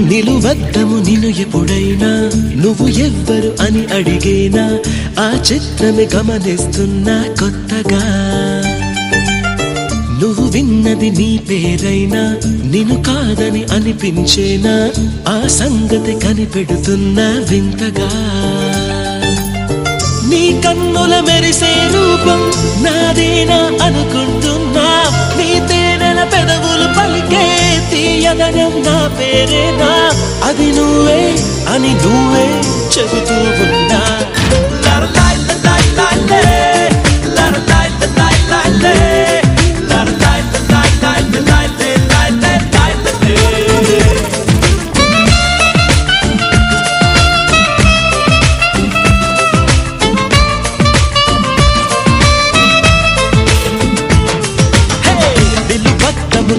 నిలువద్దము నిన్ను ఎప్పుడైనా నువ్వు ఎవ్వరు అని అడిగేనా ఆ చిత్రమే గమనిస్తున్నా కొత్తగా నువ్వు విన్నది నీ పేరైనా నిన్ను కాదని అనిపించేనా ఆ సంగతి కనిపెడుతున్నా వింతగా నీ కన్నుల మెరిసే రూపం నాదేనా అనుకుంటున్నా నీ తేనెల పెదవులు పలికే తీయదనం నా పేరేనా అది నువ్వే అని నువ్వే చెబుతూ ఉన్నా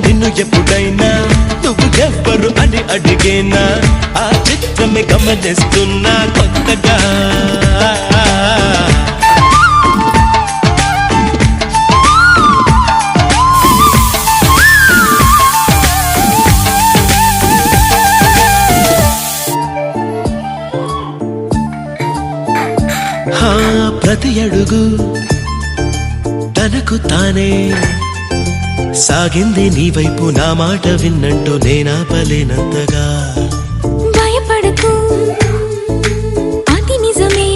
నిన్ను ఎప్పుడైనా నువ్వు ఎవ్వరు అని అడిగేనా ఆ చిత్రమే గమనిస్తున్నా కొత్తగా ప్రతి అడుగు తనకు తానే సాగింది నీ వైపు నా మాట విన్నట్టు నేనాపలేనంతగా భయపడకు అది నిజమే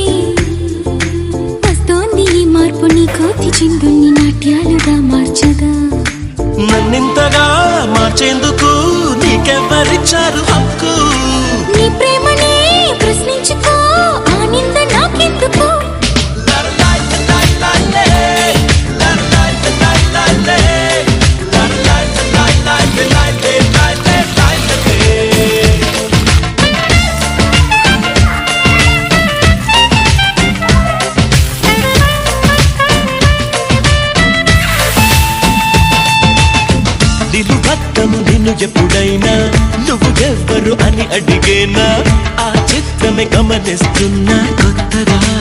వస్తోంది ఈ మార్పు నీ కోతి చిందుని నాట్యాలుగా మార్చగా నన్నింతగా మార్చేందుకు నీకెవ్వరిచ్చారు హక్కు నీ ప్రేమనే ప్రశ్నించుకో ఆ నింద నాకెందుకు నిన్ను ఎప్పుడైనా నువ్వు ఎవ్వరు అని అడిగేనా ఆ చిత్రమే గమనిస్తున్నా కొత్తగా